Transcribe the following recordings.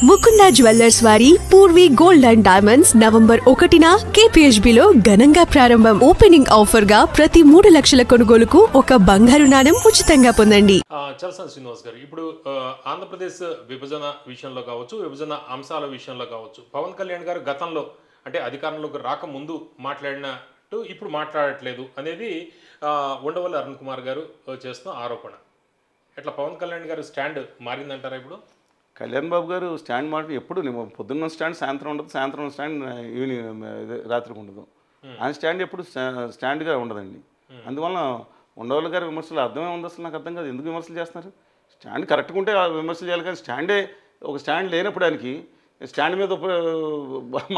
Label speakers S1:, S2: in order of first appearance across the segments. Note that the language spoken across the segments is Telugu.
S1: ముకుంద జ్యువెల్లర్స్ వారి Purvi gold and diamonds November 1న KPHB లో ఘనంగా ప్రారంభం. ఓపెనింగ్ ఆఫర్ గా ప్రతి 3 లక్షల కొనుగోలుకు ఒక బంగారు నాణెం ఉచితంగా పొందండి.
S2: చలసాని శ్రీనివాస్ గారు, ఇప్పుడు ఆంధ్రప్రదేశ్ విభజన విషయంలో కావచ్చు, విభజన అంశాల విషయంలో కావచ్చు, పవన్ కళ్యాణ్ గారు గతంలో అంటే అధికారంలోకి రాకముందు మాట్లాడినట్టు ఇప్పుడు మాట్లాడట్లేదు అనేది ఉండవల్లి అరుణ్ కుమార్ గారు చేస్తున్న ఆరోపణ. ఎట్లా పవన్ కళ్యాణ్ గారు స్టాండ్ మారిందంటారా? ఇప్పుడు
S3: కళ్యాణ్ బాబు గారు స్టాండ్ మాట ఎప్పుడు పొద్దున్న స్టాండ్ సాయంత్రం ఉండదు, సాయంత్రం స్టాండ్ ఈవినింగ్ రాత్రికి ఉండదు. ఆయన స్టాండ్ ఎప్పుడు స్టాండ్గా ఉండదండి. అందువల్ల ఉండవల్లి గారి విమర్శలు అర్థమే ఉంది. అసలు నాకు అర్థం కాదు, ఎందుకు విమర్శలు చేస్తున్నారు? స్టాండ్ కరెక్ట్గా ఉంటే విమర్శలు చేయాలి, కానీ ఒక స్టాండ్ లేనప్పుడు ఆయనకి స్టాండ్ మీద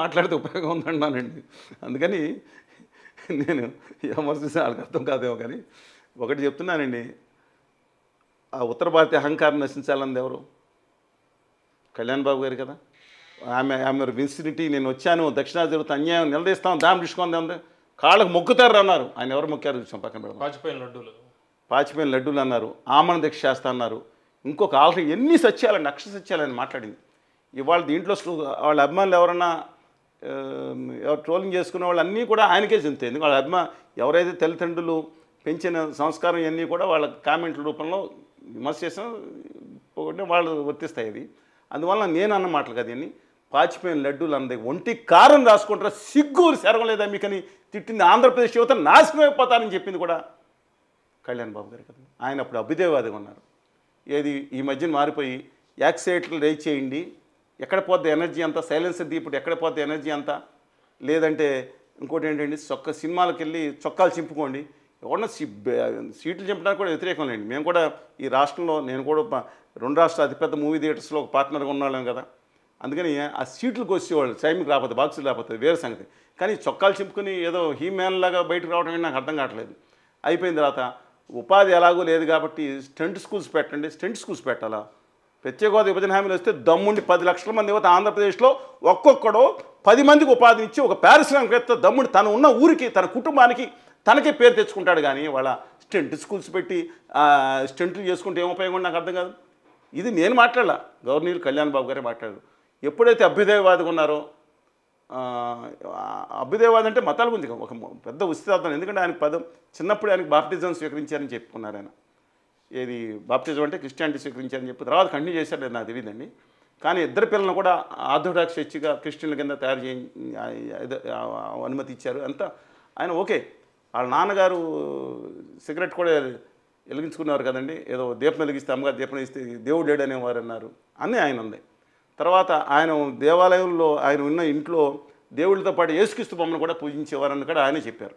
S3: మాట్లాడితే ఉపయోగం ఉందన్నానండి. అందుకని నేను విమర్శిస్తే వాళ్ళకి అర్థం కాదేమో, కానీ ఒకటి చెప్తున్నానండి, ఆ ఉత్తర భారతీయ అహంకారం నశించాలన్నది ఎవరు? కళ్యాణ్ బాబు గారు కదా. ఆమె విన్సినిటీ, నేను వచ్చాను దక్షిణాది జరుగుతా అన్యాయం నిలదీస్తాం, దామ్ తీసుకుంది ఉంది, కాళ్ళకు మొక్కుతారు అన్నారు. ఆయన ఎవరు మొక్కారు చూసాం, పక్కన పెడతాం. పాచిపోయిన లడ్డూలు అన్నారు, ఆమరణ దీక్ష చేస్తా అన్నారు. ఇంకొక ఆల్రెడీ ఎన్ని సత్యాలండి, అక్షర సత్యాలని మాట్లాడింది. ఇవాళ దీంట్లో వాళ్ళ అభిమానులు ఎవరన్నా ట్రోలింగ్ చేసుకునే వాళ్ళు అన్నీ కూడా ఆయనకే చెందుతాయి. ఎందుకంటే వాళ్ళ ఎవరైతే తల్లిదండ్రులు పెంచిన సంస్కారం ఇవన్నీ కూడా వాళ్ళ కామెంట్ల రూపంలో విమర్శ చేసిన వాళ్ళు వర్తిస్తాయి. అది అందువల్ల నేను అన్న మాటలు కదా, ఇవన్నీ పాచిపోయిన లడ్డూలు అన్నది. ఒంటి కారం రాసుకుంటారా, సిగ్గు శరం లేదా మీకని తిట్టింది. ఆంధ్రప్రదేశ్ యువత నాశనం అయిపోతారని చెప్పింది కూడా కళ్యాణ్ బాబు గారు కదా. ఆయన అప్పుడు అభ్యుదయవాదిగా ఉన్నారు. ఏది ఈ మధ్యన మారిపోయి యాక్సిడెంట్లు రైజ్ చేయండి, ఎక్కడ పోద్ది ఎనర్జీ అంతా, సైలెన్సర్ దీపుడు ఎక్కడ పోద్ది ఎనర్జీ అంతా, లేదంటే ఇంకోటి ఏంటండి, సినిమాలకు వెళ్ళి చొక్కాలు చింపుకోండి. ఎవరన్నా సీట్లు చింపడానికి కూడా వ్యతిరేకం లేండి. మేము కూడా ఈ రాష్ట్రంలో, నేను కూడా 2 రాష్ట్రాల అతిపెద్ద మూవీ థియేటర్స్లో ఒక పార్ట్నర్గా ఉన్నాళ్ళం కదా. అందుకని ఆ సీట్లకు వచ్చేవాళ్ళు టైంకి రాకపోతే, బాక్సులు రాకపోతే వేరే సంగతి. కానీ చొక్కాలు చింపుకొని ఏదో మ్యాన్ లాగా బయటకు రావడం నాకు అర్థం కావట్లేదు. అయిపోయిన తర్వాత ఉపాధి ఎలాగో లేదు కాబట్టి స్టంట్ స్కూల్స్ పెట్టండి. స్టంట్ స్కూల్స్ పెట్టాలా? ప్రత్యేక హోదా విభజన హామీలు వస్తే దమ్ముండి 10 లక్షల మంది యువత ఆంధ్రప్రదేశ్లో ఒక్కొక్కడో 10 మందికి ఉపాధిని ఇచ్చి ఒక పారిశ్రామికవేత్త దమ్ముడి తను ఉన్న ఊరికి, తన కుటుంబానికి తనకే పేరు తెచ్చుకుంటాడు. కానీ వాళ్ళ స్టంట్ స్కూల్స్ పెట్టి స్టంట్లు చేసుకుంటే ఏం ఉపయోగం నాకు అర్థం కాదు. ఇది నేను మాట్లాడాల, గవర్నర్ కళ్యాణ్ బాబు గారే మాట్లాడారు. ఎప్పుడైతే అభ్యుదయవాదిగా ఉన్నారో, అభ్యుదయవాది అంటే మతాల గురించి ఒక పెద్ద ఉచితార్థం. ఎందుకంటే ఆయన చిన్నప్పుడు ఆయనకి బాప్టిజం స్వీకరించారని చెప్పుకున్నారు. ఆయన ఏది బాప్టిజం అంటే క్రిస్టియానిటీ స్వీకరించారని చెప్పి తర్వాత కంటిన్యూ చేశారు, నాకు తెలియదండి. కానీ ఇద్దరు పిల్లలను కూడా ఆర్థోడాక్స్ చర్చిగా క్రిస్టియన్ల కింద తయారు అనుమతి ఇచ్చారు అంతా. ఆయన ఓకే. వాళ్ళ నాన్నగారు సిగరెట్ కూడా వెలిగించుకున్నారు కదండి, ఏదో దీపం వెలిగిస్తే, అమ్మగారు దీపం వెలిగిస్తే దేవుడు లేడు అనేవారు అన్నారు. అన్నీ ఆయన ఉంది. తర్వాత ఆయన దేవాలయంలో, ఆయన ఉన్న ఇంట్లో దేవుళ్ళతో పాటు యేసుక్రీస్తు బొమ్మను కూడా పూజించేవారని కూడా ఆయనే చెప్పారు.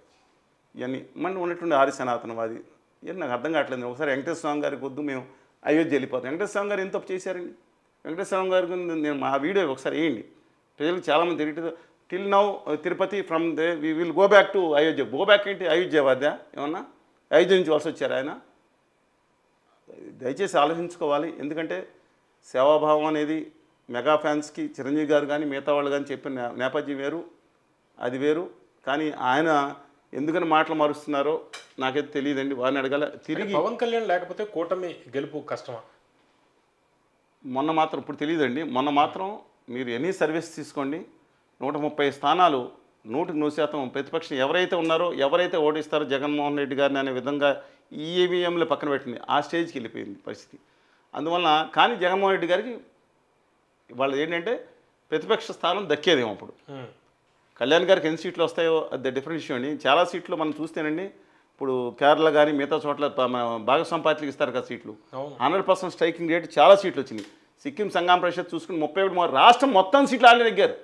S3: ఇవన్నీ మన ఉన్నటువంటి ఆర్య సనాతనవాది. ఏం నాకు అర్థం కావట్లేదు. ఒకసారి వెంకటేశ్వర స్వామి గారికి వద్దు, మేము అయోధ్య వెళ్ళిపోతాం. వెంకటేశ్వర స్వామి గారు ఏం తప్పు చేశారండి? వెంకటేశ్వర స్వామి గారికి నేను మా వీడియో ఒకసారి వేయండి, ప్రజలకు చాలామంది తెలియదు. Till now Tirupati from there we will go back to Ayodhya. Go back ఏంటి? అయోధ్య వాద్య ఏమన్నా అయోధ్య నుంచి వలస వచ్చారు ఆయన? దయచేసి ఆలోచించుకోవాలి. ఎందుకంటే సేవాభావం అనేది మెగా ఫ్యాన్స్కి చిరంజీవి గారు కానీ మిగతా వాళ్ళు కానీ చెప్పిన నేపథ్యం వేరు, అది వేరు. కానీ ఆయన ఎందుకని మాటలు మారుస్తున్నారో నాకైతే తెలియదండి, వారిని అడగాల. తిరిగి
S2: పవన్ కళ్యాణ్ లేకపోతే కూటమి గెలుపు కష్టమా?
S3: మొన్న మాత్రం, ఇప్పుడు తెలియదండి, మొన్న మాత్రం మీరు ఎన్ని సర్వీస్ తీసుకోండి, 130 స్థానాలు 100% ప్రతిపక్షం ఎవరైతే ఉన్నారో, ఎవరైతే ఓడిస్తారో జగన్మోహన్ రెడ్డి గారిని అనే విధంగా ఈవీఎంలు పక్కన పెట్టింది. ఆ స్టేజ్కి వెళ్ళిపోయింది పరిస్థితి. అందువలన కానీ జగన్మోహన్ రెడ్డి గారికి వాళ్ళు ఏంటంటే ప్రతిపక్ష స్థానం దక్కేదేమో. అప్పుడు కళ్యాణ్ గారికి ఎన్ని సీట్లు వస్తాయో అది డిఫరెంట్ ఇష్యూ అండి. చాలా సీట్లు మనం చూస్తేనండి, ఇప్పుడు కేరళ కానీ మిగతా చోట్ల భాగస్వామి పార్టీలకు ఇస్తారు కదా సీట్లు, 100% స్ట్రైకింగ్ రేట్ చాలా సీట్లు వచ్చినాయి. సిక్కిం సంఘం పరిషత్ చూసుకుని 31 రాష్ట్రం మొత్తం సీట్లు ఆల్రెడీ నెగ్గారు.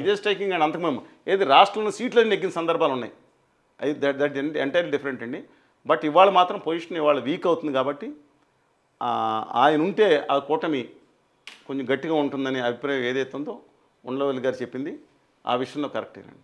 S3: ఇదే స్ట్రైకింగ్ అండి. అంతకుమేమో ఏది రాష్ట్రంలో సీట్లన్నీ నెగ్గిన సందర్భాలు ఉన్నాయి. అది దట్ ఎంటైర్లీ డిఫరెంట్ అండి. బట్ ఇవాళ మాత్రం పొజిషన్ ఇవాళ వీక్ అవుతుంది. కాబట్టి ఆయన ఉంటే ఆ కూటమి కొంచెం గట్టిగా ఉంటుందనే అభిప్రాయం ఏదైతే ఉందో ఉండవల్లి గారు చెప్పింది ఆ విషయంలో కరెక్టేనండి.